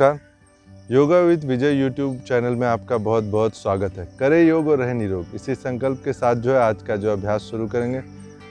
नमस्कार। Yoga with Vijay YouTube channel में आपका बहुत बहुत स्वागत है। करें योग और रहें निरोग, इसी संकल्प के साथ आज का अभ्यास शुरू करेंगे।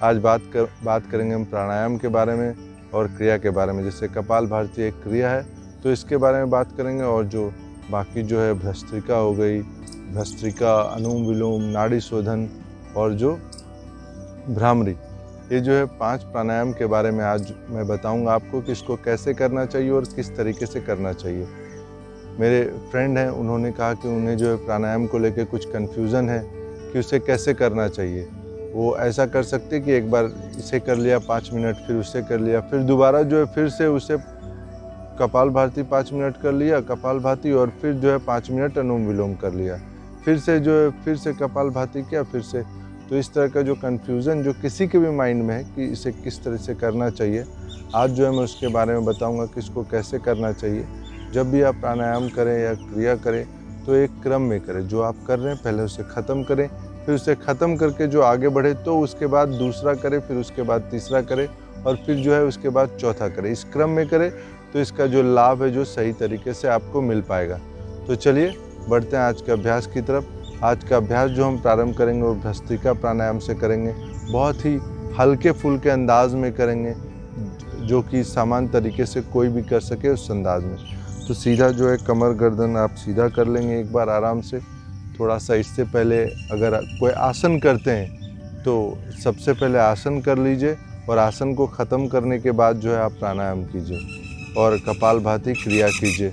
आज बात करेंगे हम प्राणायाम के बारे में और क्रिया के बारे में। जैसे कपालभाति एक क्रिया है तो इसके बारे में बात करेंगे, और जो बाकी है भस्त्रिका हो गई, भस्त्रिका, अनुलोम विलोम, नाड़ी शोधन और जो भ्रामरी, ये 5 प्राणायाम के बारे में आज मैं बताऊंगा आपको कि इसको कैसे करना चाहिए और किस तरीके से करना चाहिए। मेरे फ्रेंड हैं, उन्होंने कहा कि उन्हें प्राणायाम को लेकर कुछ कन्फ्यूज़न है कि उसे कैसे करना चाहिए। वो ऐसा कर सकते कि एक बार इसे कर लिया 5 मिनट, फिर उसे कर लिया, फिर दोबारा फिर से उसे कपालभाति 5 मिनट कर लिया कपालभाति, और फिर 5 मिनट अनुलोम विलोम कर लिया, फिर से फिर से कपालभाति किया, फिर से। तो इस तरह का कन्फ्यूज़न जो किसी के भी माइंड में है कि इसे किस तरह से करना चाहिए, आज मैं उसके बारे में बताऊंगा कि इसको कैसे करना चाहिए। जब भी आप प्राणायाम करें या क्रिया करें तो एक क्रम में करें। जो आप कर रहे हैं पहले उसे ख़त्म करें, फिर उसे ख़त्म करके जो आगे बढ़े तो उसके बाद दूसरा करें, फिर उसके बाद तीसरा करें, और फिर उसके बाद चौथा करें। इस क्रम में करें तो इसका लाभ है सही तरीके से आपको मिल पाएगा। तो चलिए बढ़ते हैं आज के अभ्यास की तरफ। आज का अभ्यास हम प्रारंभ करेंगे वो भस्त्रिका प्राणायाम से करेंगे। बहुत ही हल्के फुल्के अंदाज में करेंगे, जो कि सामान्य तरीके से कोई भी कर सके उस अंदाज में। तो सीधा कमर गर्दन आप सीधा कर लेंगे एक बार आराम से। थोड़ा सा इससे पहले अगर कोई आसन करते हैं तो सबसे पहले आसन कर लीजिए, और आसन को ख़त्म करने के बाद आप प्राणायाम कीजिए और कपालभाति क्रिया कीजिए।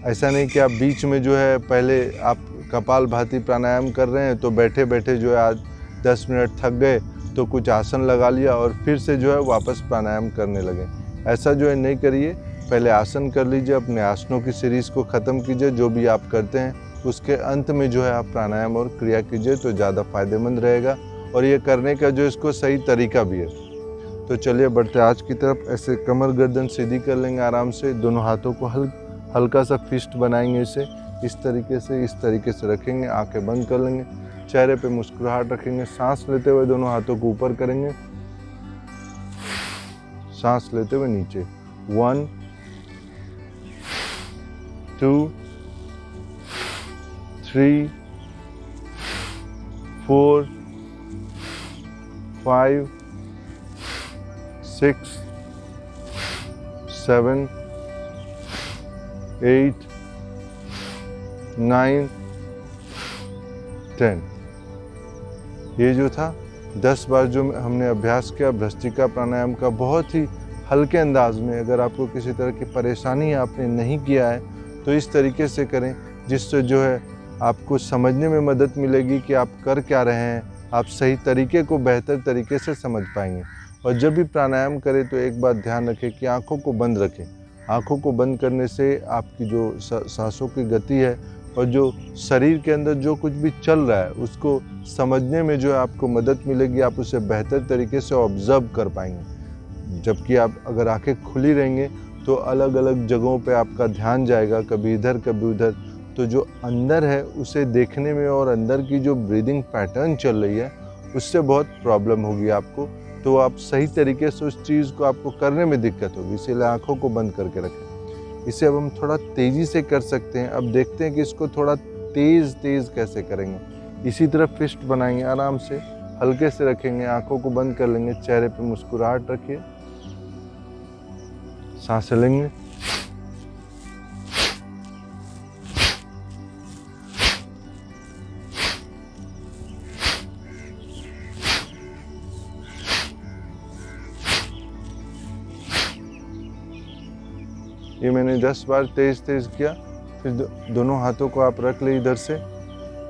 ऐसा नहीं कि आप बीच में पहले आप कपालभाति प्राणायाम कर रहे हैं तो बैठे बैठे आज 10 मिनट थक गए तो कुछ आसन लगा लिया और फिर से वापस प्राणायाम करने लगे। ऐसा नहीं करिए। पहले आसन कर लीजिए, अपने आसनों की सीरीज़ को ख़त्म कीजिए। जो भी आप करते हैं उसके अंत में आप प्राणायाम और क्रिया कीजिए तो ज़्यादा फ़ायदेमंद रहेगा, और ये करने का इसको सही तरीका भी है। तो चलिए बढ़ते आज की तरफ। ऐसे कमर गर्दन सीधी कर लेंगे आराम से। दोनों हाथों को हल्का सा फिस्ट बनाएंगे, इसे इस तरीके से रखेंगे। आंखें बंद कर लेंगे, चेहरे पे मुस्कुराहट रखेंगे। सांस लेते हुए दोनों हाथों को ऊपर करेंगे, सांस लेते हुए नीचे। 1 2 3 4 5 6 7 8 9 10। ये था 10 बार हमने अभ्यास किया भस्त्रिका प्राणायाम का, बहुत ही हल्के अंदाज में। अगर आपको किसी तरह की परेशानी आपने नहीं किया है तो इस तरीके से करें, जिससे आपको समझने में मदद मिलेगी कि आप कर क्या रहे हैं। आप सही तरीके को बेहतर तरीके से समझ पाएंगे। और जब भी प्राणायाम करें तो एक बात ध्यान रखें कि आँखों को बंद रखें। आँखों को बंद करने से आपकी सांसों की गति है और शरीर के अंदर जो कुछ भी चल रहा है उसको समझने में आपको मदद मिलेगी। आप उसे बेहतर तरीके से ऑब्जर्व कर पाएंगे। जबकि आप अगर आंखें खुली रहेंगे तो अलग अलग जगहों पे आपका ध्यान जाएगा, कभी इधर कभी उधर। तो जो अंदर है उसे देखने में, और अंदर की ब्रीदिंग पैटर्न चल रही है उससे बहुत प्रॉब्लम होगी आपको। तो आप सही तरीके से उस चीज़ को आपको करने में दिक्कत होगी, इसीलिए आँखों को बंद करके रखें। इसे अब हम थोड़ा तेज़ी से कर सकते हैं। अब देखते हैं कि इसको थोड़ा तेज़ कैसे करेंगे। इसी तरह फिस्ट बनाएंगे, आराम से हल्के से रखेंगे, आंखों को बंद कर लेंगे, चेहरे पे मुस्कुराहट रखिए, सांसें लेंगे। ये मैंने 10 बार तेज़ किया। फिर दोनों हाथों को आप रख ले इधर से।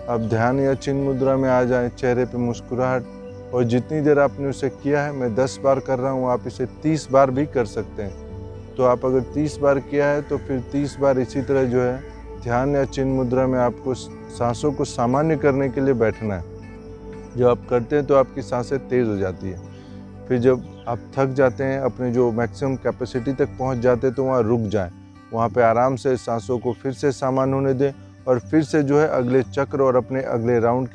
आप ध्यान या चिन्ह मुद्रा में आ जाएं, चेहरे पे मुस्कुराहट। और जितनी देर आपने उसे किया है, मैं 10 बार कर रहा हूँ, आप इसे 30 बार भी कर सकते हैं। तो आप अगर 30 बार किया है तो फिर 30 बार इसी तरह ध्यान या चिन्ह मुद्रा में आपको सांसों को सामान्य करने के लिए बैठना है। जब आप करते हैं तो आपकी सांसें तेज़ हो जाती है। फिर जब आप थक जाते हैं, अपने मैक्सिमम कैपेसिटी तक पहुंच जाते हैं, तो वहाँ रुक जाएं। वहाँ पे आराम से सांसों को फिर से सामान्य होने दें, और फिर से अगले चक्र और अपने अगले राउंड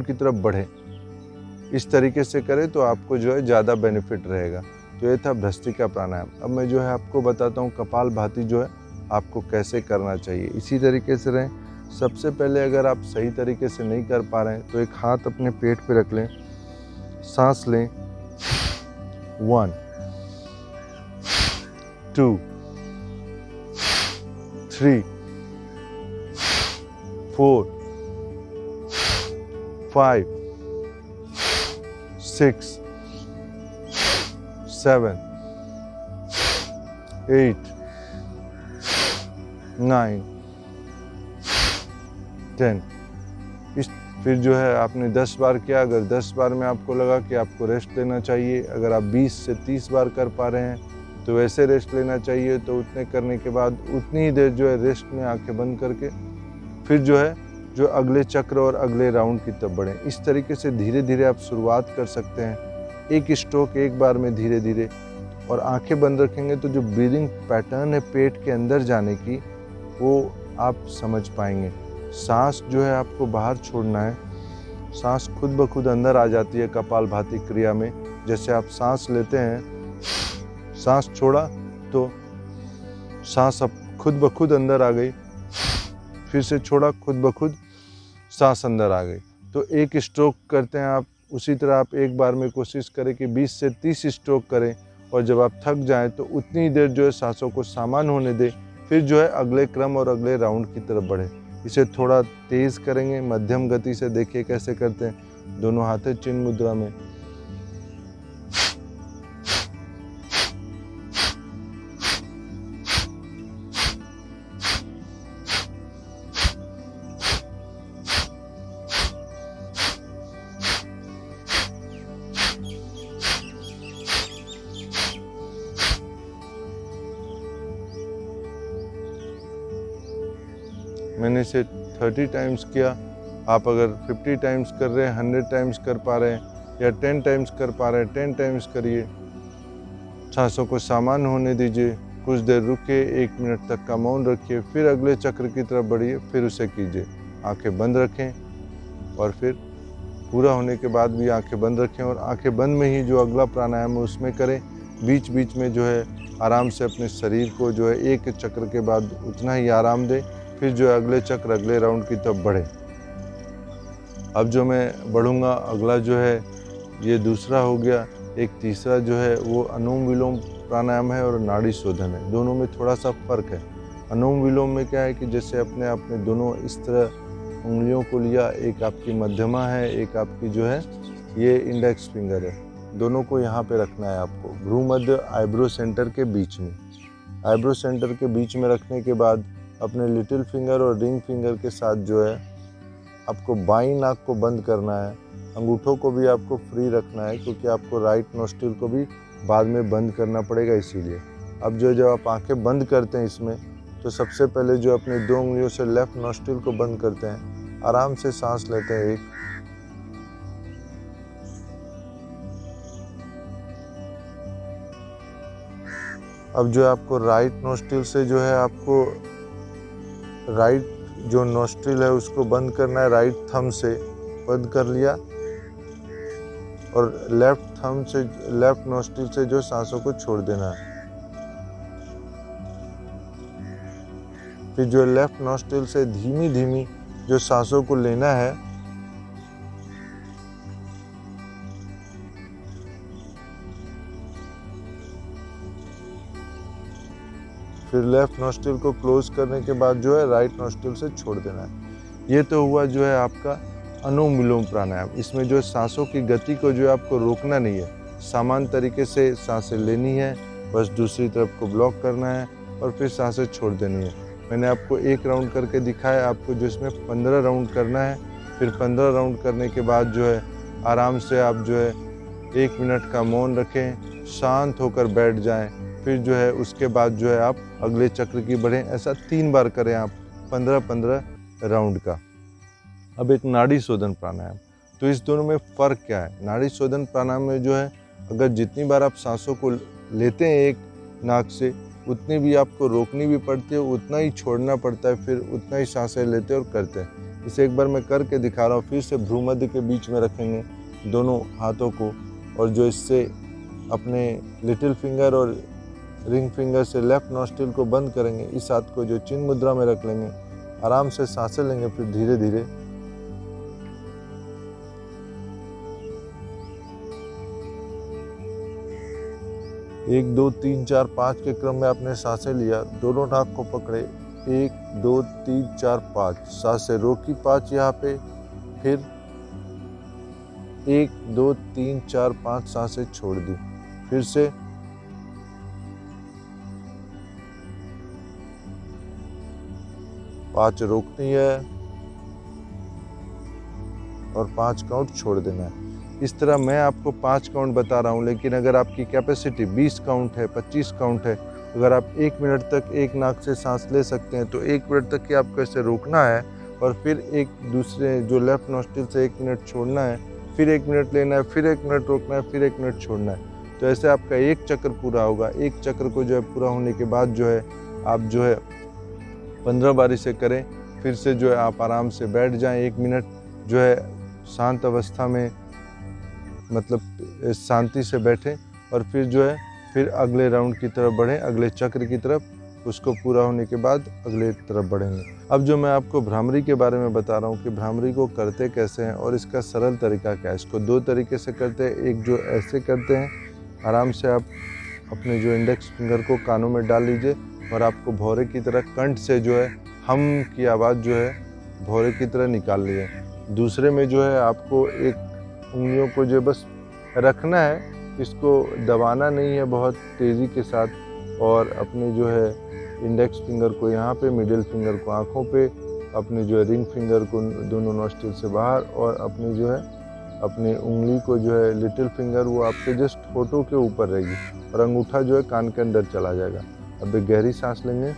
की तरफ बढ़ें। इस तरीके से करें तो आपको ज़्यादा बेनिफिट रहेगा। तो ये था भ्रष्टिका प्राणायाम। अब मैं जो है आपको बताता हूँ कपालभाति जो है आपको कैसे करना चाहिए। इसी तरीके से रहें। सबसे पहले अगर आप सही तरीके से नहीं कर पा रहे हैं तो एक हाथ अपने पेट पे रख लें, सांस लें। 1 2 3 4 5 6 7 8 9 10। फिर जो है आपने 10 बार किया। अगर 10 बार में आपको लगा कि आपको रेस्ट लेना चाहिए, अगर आप 20 से 30 बार कर पा रहे हैं तो वैसे रेस्ट लेना चाहिए। तो उतने करने के बाद उतनी ही देर जो है रेस्ट में आंखें बंद करके फिर जो है जो अगले चक्र और अगले राउंड की तरफ बढ़ें। इस तरीके से धीरे धीरे आप शुरुआत कर सकते हैं। एक स्ट्रोक एक बार में धीरे धीरे, और आंखें बंद रखेंगे तो जो ब्रीदिंग पैटर्न है पेट के अंदर जाने की वो आप समझ पाएंगे। सांस जो है आपको बाहर छोड़ना है। सांस खुद ब खुद अंदर आ जाती है कपालभाति क्रिया में। जैसे आप सांस लेते हैं, सांस छोड़ा तो सांस अब खुद ब खुद अंदर आ गई, फिर से छोड़ा, खुद ब खुद सांस अंदर आ गई। तो एक स्ट्रोक करते हैं आप, उसी तरह आप एक बार में कोशिश करें कि 20 से 30 स्ट्रोक करें, और जब आप थक जाएं तो उतनी देर जो है सांसों को सामान्य होने दें। फिर जो है अगले क्रम और अगले राउंड की तरफ बढ़े। इसे थोड़ा तेज़ करेंगे, मध्यम गति से। देखिए कैसे करते हैं। दोनों हाथें चिन्ह मुद्रा में। मैंने इसे 30 टाइम्स किया। आप अगर 50 टाइम्स कर रहे हैं, 100 टाइम्स कर पा रहे हैं या 10 टाइम्स कर पा रहे हैं, 10 टाइम्स करिए। सांसों को सामान्य होने दीजिए। कुछ देर रुके, 1 मिनट तक का मौन रखिए, फिर अगले चक्र की तरफ बढ़िए, फिर उसे कीजिए। आंखें बंद रखें और फिर पूरा होने के बाद भी आंखें बंद रखें, और आंखें बंद में ही जो अगला प्राणायाम है उसमें करें। बीच बीच में जो है आराम से अपने शरीर को जो है एक चक्र के बाद उतना ही आराम दें। फिर जो है अगले चक्र अगले राउंड की तरफ बढ़े। अब जो मैं बढ़ूँगा, अगला जो है ये दूसरा हो गया। एक तीसरा जो है वो अनुलोम विलोम प्राणायाम है और नाड़ी शोधन है। दोनों में थोड़ा सा फर्क है। अनुलोम विलोम में क्या है कि जैसे अपने आपने दोनों इस तरह उंगलियों को लिया, एक आपकी मध्यमा है, एक आपकी जो है ये इंडेक्स फिंगर है। दोनों को यहाँ पे रखना है आपको, भ्रू मध्य आईब्रो सेंटर के बीच में। आईब्रो सेंटर के बीच में रखने के बाद अपने लिटिल फिंगर और रिंग फिंगर के साथ जो है आपको बाईं नाक को बंद करना है। अंगूठों को भी आपको फ्री रखना है, क्योंकि आपको राइट नोस्ट्रिल को भी बाद में बंद करना पड़ेगा, इसीलिए। अब जो जब आप आंखें बंद करते हैं इसमें, तो सबसे पहले जो अपने 2 उंगलियों से लेफ्ट नोस्ट्रिल को बंद करते हैं। आराम से सांस लेते हैं। एक, अब जो आपको राइट नोस्ट्रिल से जो है आपको राइट जो नोस्ट्रिल है उसको बंद करना है। राइट थंब से बंद कर लिया, और लेफ्ट थंब से, लेफ्ट नोस्ट्रिल से जो सांसों को छोड़ देना है। फिर जो लेफ्ट नोस्ट्रिल से धीमी धीमी जो सांसों को लेना है। फिर लेफ्ट नोस्ट्रिल को क्लोज करने के बाद जो है राइट नोस्ट्रिल से छोड़ देना है। ये तो हुआ जो है आपका अनुलोम विलोम प्राणायाम। इसमें जो सांसों की गति को जो आपको रोकना नहीं है, सामान्य तरीके से सांसें लेनी है, बस दूसरी तरफ को ब्लॉक करना है और फिर सांसें छोड़ देनी है। मैंने आपको 1 राउंड करके दिखाया, आपको जो इसमें 15 राउंड करना है। फिर 15 राउंड करने के बाद जो है आराम से आप जो है 1 मिनट का मौन रखें, शांत होकर बैठ जाएं। फिर जो है उसके बाद जो है आप अगले चक्र की बढ़ें। ऐसा 3 बार करें आप, 15-15 राउंड का। अब एक नाड़ी शोधन प्राणायाम। तो इस दोनों में फ़र्क क्या है? नाड़ी शोधन प्राणायाम में जो है अगर जितनी बार आप सांसों को लेते हैं एक नाक से, उतनी भी आपको रोकनी भी पड़ती है, उतना ही छोड़ना पड़ता है, फिर उतना ही सांसें लेते और करते हैं। इसे एक बार मैं करके दिखा रहा हूँ। फिर से भ्रू मध्य के बीच में रखेंगे दोनों हाथों को, और जो इससे अपने लिटिल फिंगर और रिंग फिंगर से लेफ्ट नॉस्ट्रिल को बंद करेंगे। इस हाथ को जो चिन्ह मुद्रा में रख लेंगे, आराम से सांसें लेंगे। फिर धीरे धीरे 1 2 3 4 5 के क्रम में आपने सांसें लिया, दोनों नाक को पकड़े, 1 2 3 4 5 सांसें रोकी, 5 यहाँ पे, फिर 1 2 3 4 5 सांसें छोड़ दी, फिर से 5 रोकनी है और 5 काउंट छोड़ देना है। इस तरह मैं आपको 5 काउंट बता रहा हूँ, लेकिन अगर आपकी कैपेसिटी 20 काउंट है, 25 काउंट है, अगर आप 1 मिनट तक एक नाक से सांस ले सकते हैं तो 1 मिनट तक ही आपको ऐसे रोकना है और फिर एक दूसरे जो लेफ्ट नॉस्ट्रिल से 1 मिनट छोड़ना है, फिर 1 मिनट लेना है, फिर 1 मिनट रोकना है, फिर 1 मिनट छोड़ना है। तो ऐसे आपका एक चक्र पूरा होगा। एक चक्र को जो है पूरा होने के बाद जो है आप जो है 15 बारी से करें। फिर से जो है आप आराम से बैठ जाएं, 1 मिनट जो है शांत अवस्था में, मतलब शांति से बैठें और फिर जो है फिर अगले राउंड की तरफ बढ़ें, अगले चक्र की तरफ। उसको पूरा होने के बाद अगले तरफ बढ़ेंगे। अब जो मैं आपको भ्रामरी के बारे में बता रहा हूँ कि भ्रामरी को करते कैसे हैं और इसका सरल तरीका क्या है। इसको 2 तरीके से करते हैं। एक जो ऐसे करते हैं, आराम से आप अपने जो इंडेक्स फिंगर को कानों में डाल लीजिए और आपको भौरे की तरह कंठ से जो है हम की आवाज़ जो है भौरे की तरह निकाल ली है। दूसरे में जो है आपको एक उंगलियों को जो बस रखना है, इसको दबाना नहीं है बहुत तेज़ी के साथ, और अपने जो है इंडेक्स फिंगर को यहाँ पे, मिडिल फिंगर को आँखों पे, अपने जो है रिंग फिंगर को दोनों नॉस्ट्रिल से बाहर, और अपनी जो है अपनी उंगली को जो है लिटिल फिंगर वो आपके जस्ट होठों के ऊपर रहेगी और अंगूठा जो है कान के अंदर चला जाएगा। अब एक गहरी सांस लेंगे।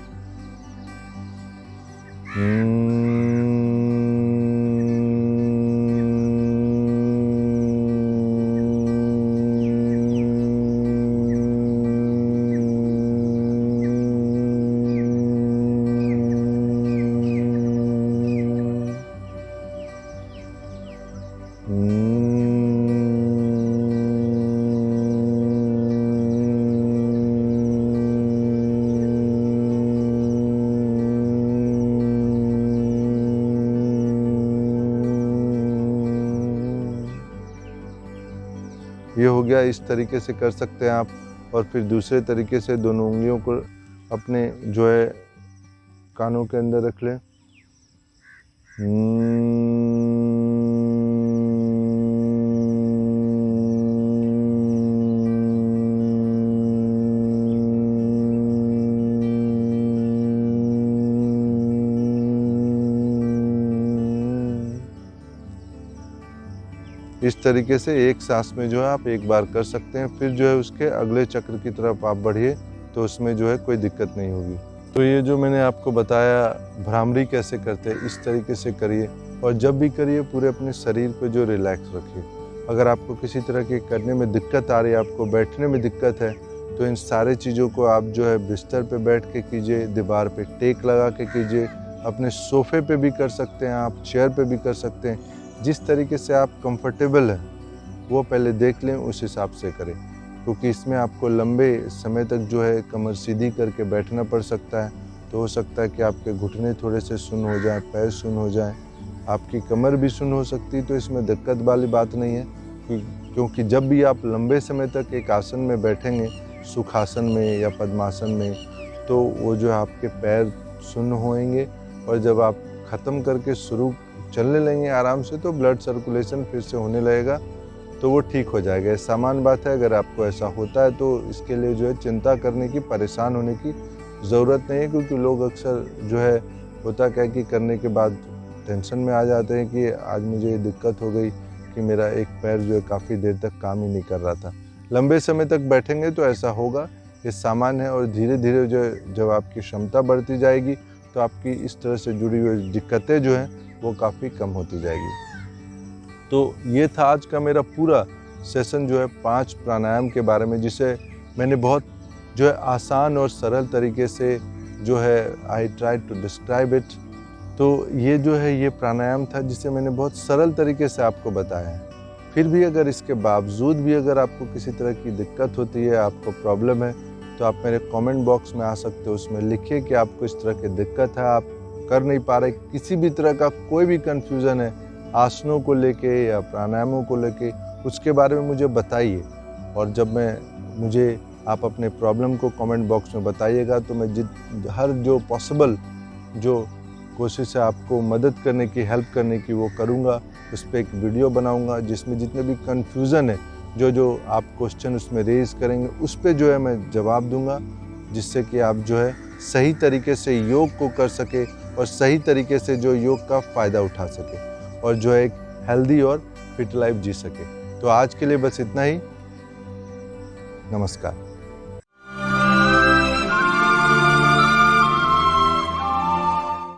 ये हो गया। इस तरीके से कर सकते हैं आप। और फिर दूसरे तरीके से दोनों उंगलियों को अपने जो है कानों के अंदर रख लें। इस तरीके से एक सांस में जो है आप एक बार कर सकते हैं। फिर जो है उसके अगले चक्र की तरफ आप बढ़िए तो उसमें जो है कोई दिक्कत नहीं होगी। तो ये जो मैंने आपको बताया भ्रामरी कैसे करते हैं, इस तरीके से करिए और जब भी करिए पूरे अपने शरीर को जो रिलैक्स रखिए। अगर आपको किसी तरह के करने में दिक्कत आ रही है, आपको बैठने में दिक्कत है, तो इन सारे चीज़ों को आप जो है बिस्तर पे बैठ के कीजिए, दीवार पे टेक लगा के कीजिए, अपने सोफ़े पे भी कर सकते हैं, आप चेयर पे भी कर सकते हैं। जिस तरीके से आप कंफर्टेबल हैं वो पहले देख लें, उस हिसाब से करें, क्योंकि इसमें आपको लंबे समय तक जो है कमर सीधी करके बैठना पड़ सकता है। तो हो सकता है कि आपके घुटने थोड़े से सुन्न हो जाएं, पैर सुन्न हो जाएं, आपकी कमर भी सुन्न हो सकती है। तो इसमें दिक्कत वाली बात नहीं है, क्योंकि जब भी आप लंबे समय तक एक आसन में बैठेंगे, सुखासन में या पद्मासन में, तो वो जो आपके पैर सुन्न होएंगे और जब आप ख़त्म करके शुरू चलने लगेंगे आराम से, तो ब्लड सर्कुलेशन फिर से होने लगेगा, तो वो ठीक हो जाएगा। सामान्य बात है। अगर आपको ऐसा होता है तो इसके लिए जो है चिंता करने की, परेशान होने की ज़रूरत नहीं है, क्योंकि लोग अक्सर जो है होता क्या है कि करने के बाद टेंशन में आ जाते हैं कि आज मुझे ये दिक्कत हो गई कि मेरा एक पैर जो है काफ़ी देर तक काम ही नहीं कर रहा था। लंबे समय तक बैठेंगे तो ऐसा होगा, ये सामान्य है। और धीरे धीरे जो जब आपकी क्षमता बढ़ती जाएगी तो आपकी इस तरह से जुड़ी हुई दिक्कतें जो हैं वो काफ़ी कम होती जाएगी। तो ये था आज का मेरा पूरा सेशन जो है 5 प्राणायाम के बारे में, जिसे मैंने बहुत जो है आसान और सरल तरीके से जो है I try to describe it. तो ये जो है ये प्राणायाम था जिसे मैंने बहुत सरल तरीके से आपको बताया है। फिर भी अगर इसके बावजूद भी अगर आपको किसी तरह की दिक्कत होती है, आपको प्रॉब्लम है, तो आप मेरे कमेंट बॉक्स में आ सकते हो, उसमें लिखिए कि आपको इस तरह की दिक्कत है, आप कर नहीं पा रहे, किसी भी तरह का कोई भी कन्फ्यूज़न है आसनों को लेके या प्राणायामों को लेके, उसके बारे में मुझे बताइए। और जब मुझे आप अपने प्रॉब्लम को कमेंट बॉक्स में बताइएगा तो मैं हर जो पॉसिबल जो कोशिश है आपको मदद करने की, हेल्प करने की वो करूँगा। उस पर एक वीडियो बनाऊँगा जिसमें जितने भी कन्फ्यूज़न है, जो आप क्वेश्चन उसमें रेज़ करेंगे, उस पे जो है मैं जवाब दूँगा, जिससे कि आप जो है सही तरीके से योग को कर सके और सही तरीके से जो योग का फ़ायदा उठा सके और जो है एक हेल्दी और फिट लाइफ जी सके। तो आज के लिए बस इतना ही। नमस्कार।